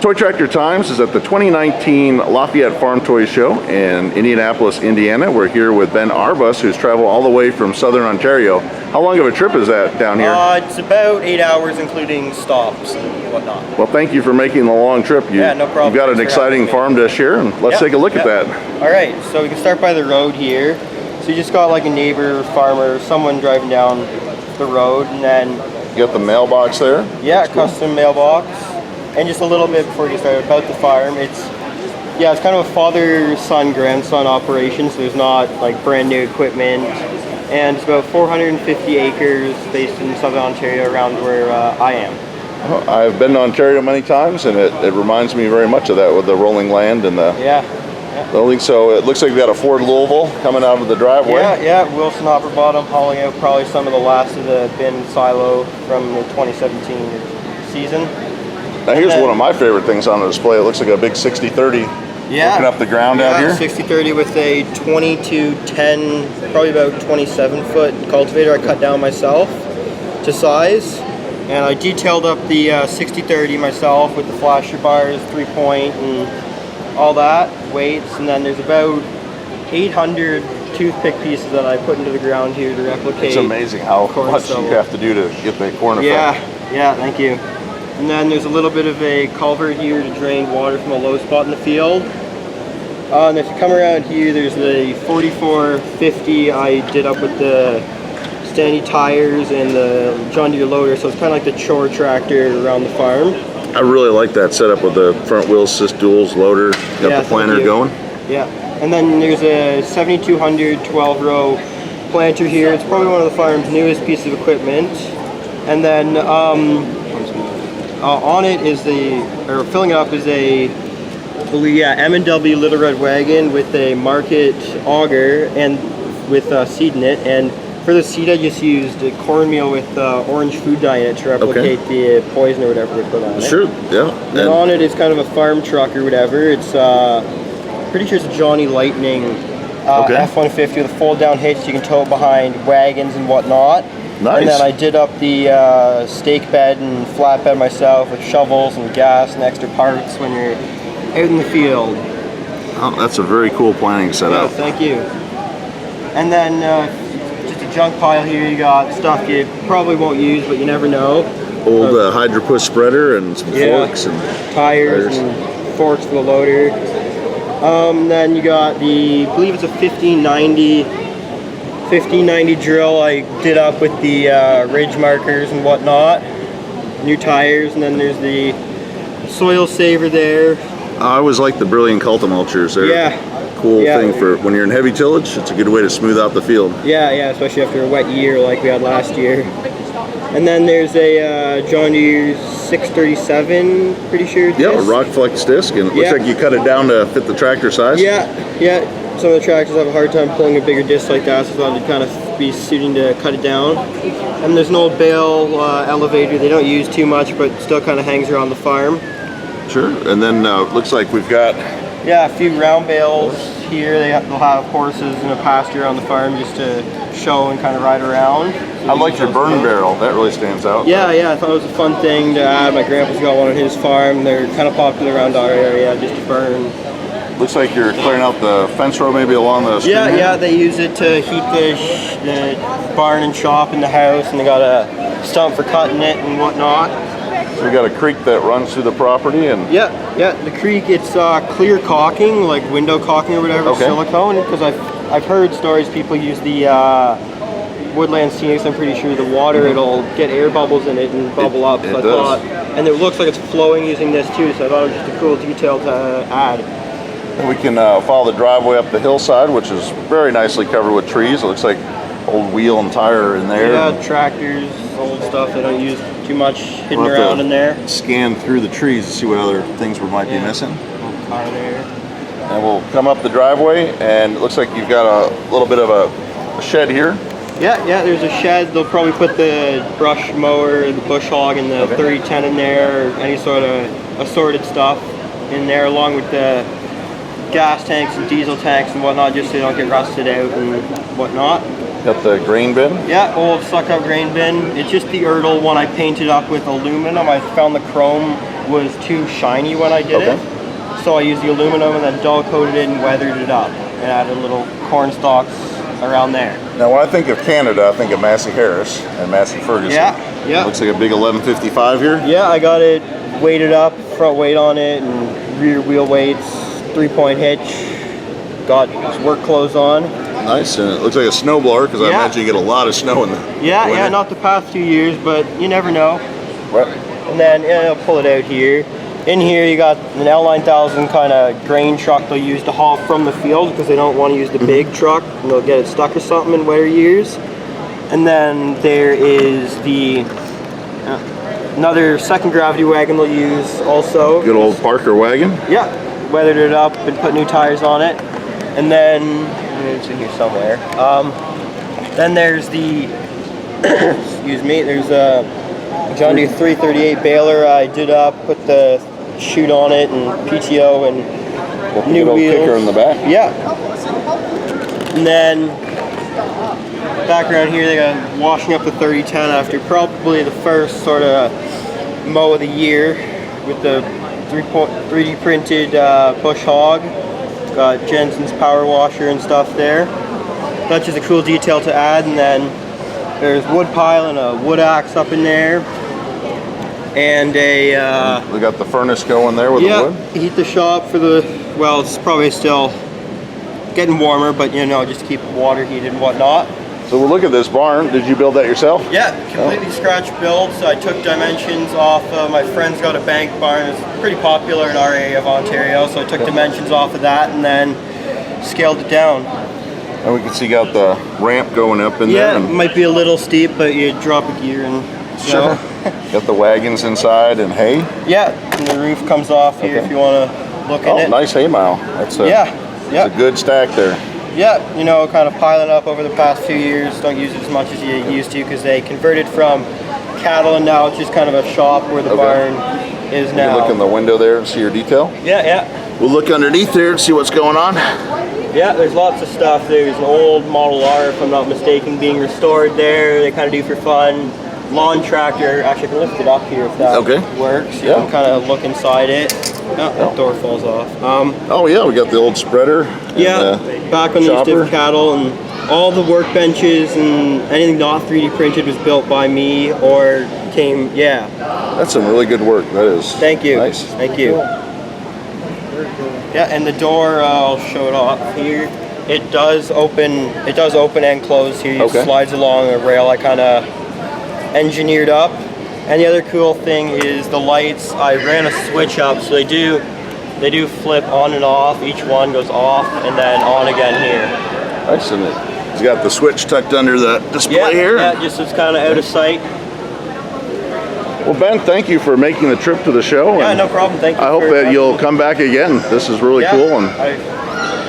Toy Tractor Times is at the 2019 Lafayette Farm Toy Show in Indianapolis, Indiana. We're here with Ben Arbus, who's traveled all the way from Southern Ontario. How long of a trip is that down here? It's about 8 hours, including stops and whatnot. Well, thank you for making the long trip. Yeah, no problem. You've got an exciting farm dish here, and let's take a look at that. All right, so we can start by the road here. So you just got like a neighbor, farmer, someone driving down the road, and then... You got the mailbox there? Yeah, custom mailbox. And just a little bit before you start about the farm, it's kind of a father, son, grandson operation, so there's not like brand new equipment. And it's about 450 acres based in Southern Ontario around where I am. Well, I've been to Ontario many times, and it reminds me very much of that with the rolling land and the building. So it looks like we got a Ford Louisville coming out of the driveway. Yeah, Wilson hopper bottom hauling out probably some of the last of the bin silo from the 2017 season. Now here's one of my favorite things on the display. It looks like a big 60/30 looking up the ground out here. 60/30 with a 2210, probably about 27 foot cultivator I cut down myself to size. And I detailed up the 60/30 myself with the flasher bars, 3-point and all that, weights. And then there's about 800 toothpick pieces that I put into the ground here to replicate. It's amazing how much you have to do and get the corn effect. Yeah, thank you. And then there's a little bit of a culvert here to drain water from a low spot in the field. And if you come around here, there's the 4450 I did up with the standy tires and the John Deere loader, so it's kind of like the chore tractor around the farm. I really like that setup with the front wheel assist duals, loader, got the planter going. Yeah, and then there's a 7200 12-row planter here. It's probably one of the farm's newest pieces of equipment. And then on it is filling it up is a M&W Little Red Wagon with a market auger and with seed in it. And for the seed, I just used cornmeal with orange food dye in it to replicate the poison or whatever we put on it. Sure, yeah. And on it is kind of a farm truck or whatever. It's pretty sure it's a Johnny Lightning F-150 with a fold-down hitch so you can tow it behind wagons and whatnot. Nice. And then I did up the stake bed and flatbed myself with shovels and gas and extra parts when you're out in the field. Oh, that's a very cool planning setup. Yeah, thank you. And then just a junk pile here. You got stuff you probably won't use, but you never know. Old hydro-push spreader and some forks and tires and forks for the loader. Then you got I believe it's a 1590 drill I did up with the ridge markers and whatnot, new tires, and then there's the soil saver there. I always like the Brilliant Cultimulchers. They're a cool thing for when you're in heavy tillage. It's a good way to smooth out the field. Yeah, especially after a wet year like we had last year. And then there's a John Deere 637, pretty sure. Yeah, a rock flex disc, and it looks like you cut it down to fit the tractor size. Yeah. Some of the tractors have a hard time pulling a bigger disc like that, so I thought it'd kind of be suiting to cut it down. And there's an old bale elevator they don't use too much, but still kind of hangs around the farm. Sure, and then looks like we've got... Yeah, a few round bales here. They'll have horses in a pasture on the farm just to show and kind of ride around. So I like your burn barrel. That really stands out. Yeah, I thought it was a fun thing to add. My grandpa's got one on his farm. They're kind of popular around our area just to burn. Looks like you're clearing out the fence row maybe along the street. Yeah, they use it to heat the barn and shop in the house, and they got a stump for cutting it and whatnot. So we got a creek that runs through the property, and the creek, it's clear caulking, like window caulking or whatever, silicone, because I've heard stories people use the woodland scenics. I'm pretty sure the water, it'll get air bubbles in it and bubble up. It does. And it looks like it's flowing using this too, so I thought it was just a cool detail to add. And we can follow the driveway up the hillside, which is very nicely covered with trees. It looks like old wheel and tire in there. Yeah, tractors, old stuff they don't use too much hidden around in there. Scan through the trees to see what other things we might be missing. Old car there. And we'll come up the driveway, and it looks like you've got a little bit of a shed here. Yeah, there's a shed. They'll probably put the brush mower, the bush hog, and the 3010 in there, or any sort of assorted stuff in there, along with the gas tanks and diesel tanks and whatnot, just so they don't get rusted out and whatnot. Got the grain bin? Yeah, old suck-up grain bin. It's just the Erdl one I painted up with aluminum. I found the chrome was too shiny when I did it. So I used the aluminum and then dull coated it and weathered it up and added little corn stalks around there. Now when I think of Canada, I think of Massey Harris and Massey Ferguson. Yeah. Looks like a big 1155 here. Yeah, I got it weighted up, front weight on it, and rear wheel weights, 3-point hitch. Got work clothes on. Nice, and it looks like a snowblower because I imagine you get a lot of snow in the winter. Yeah, not the past 2 years, but you never know. Right. And then I'll pull it out here. In here you got an L9000 kind of grain truck they'll use to haul from the field because they don't want to use the big truck and they'll get it stuck or something in wetter years. And then there is the another second gravity wagon they'll use also. Good old Parker wagon. Yeah, weathered it up and put new tires on it. And then it's in here somewhere. Then there's the excuse me. There's a John Deere 338 baler. I did up, put the chute on it and PTO and new wheels. Kicker in the back. Yeah. And then back around here they got washing up the 3010 after probably the first sort of mow of the year with the 3D printed push hog. Got Jensen's power washer and stuff there. That's just a cool detail to add. And then there's wood pile and a wood axe up in there. And we got the furnace going there with the wood. Heat the shop for the, well, it's probably still getting warmer, but you know, just to keep water heated and whatnot. So we'll look at this barn. Did you build that yourself? Yeah, completely scratch built. So I took dimensions off my friend's got a bank barn. It's pretty popular in our area of Ontario. So I took dimensions off of that and then scaled it down. And we can see you got the ramp going up in there. Yeah, it might be a little steep, but you drop a gear and sure. Got the wagons inside and hay. Yeah, and the roof comes off here if you want to look in it. Nice hay mile. That's a, It's a good stack there. Yeah, you know, kind of piling up over the past few years. Don't use it as much as you used to because they converted from cattle and now it's just kind of a shop where the barn is now. You can look in the window there and see your detail. Yeah. We'll look underneath there and see what's going on. Yeah, there's lots of stuff. There's an old Model R, if I'm not mistaken, being restored there. They kind of do for fun. Lawn tractor. Actually, I can lift it up here if that works. You can kind of look inside it. Oh, that door falls off. Oh yeah, we got the old spreader. Back when they used to have cattle, and all the workbenches and anything not 3D printed was built by me or came. That's some really good work. That is. Thank you. Nice. Thank you. Yeah, and the door, I'll show it off here. It does open. It does open and close here. It slides along a rail I kind of engineered up. And the other cool thing is the lights. I ran a switch up, so they do flip on and off. Each one goes off and then on again here. Nice, isn't it? It's got the switch tucked under the display here. Yeah, just it's kind of out of sight. Well, Ben, thank you for making the trip to the show. Yeah, no problem. Thank you. I hope that you'll come back again. This is really cool, and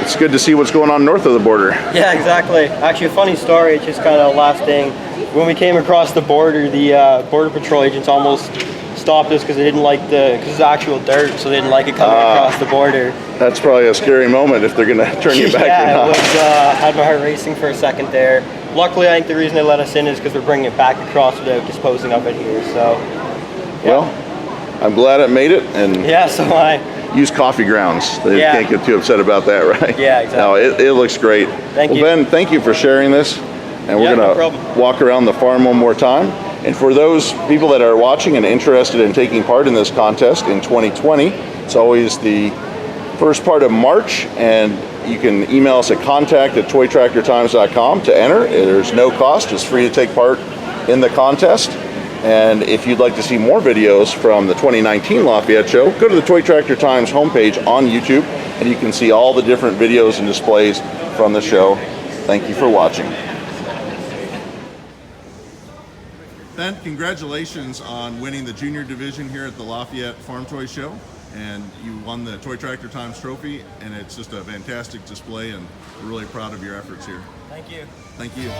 it's good to see what's going on north of the border. Yeah, exactly. Actually, a funny story. It's just kind of last thing. When we came across the border, the Border Patrol agents almost stopped us because they didn't like because it's actual dirt, so they didn't like it coming across the border. That's probably a scary moment if they're going to turn you back. Yeah, it was, had my heart racing for a second there. Luckily, I think the reason they let us in is because we're bringing it back across without disposing of it here. So, well, I'm glad it made it, and so I use coffee grounds. They can't get too upset about that, right? Yeah, exactly. No, it looks great. Thank you. Ben, thank you for sharing this. And we're going to walk around the farm one more time. And for those people that are watching and interested in taking part in this contest in 2020, it's always the first part of March, and you can email us at contact@toytractortimes.com to enter. There's no cost. It's free to take part in the contest. And if you'd like to see more videos from the 2019 Lafayette Show, go to the Toy Tractor Times homepage on YouTube, and you can see all the different videos and displays from the show. Thank you for watching. Ben, congratulations on winning the junior division here at the Lafayette Farm Toy Show, and you won the Toy Tractor Times trophy, and it's just a fantastic display, and we're really proud of your efforts here. Thank you. Thank you.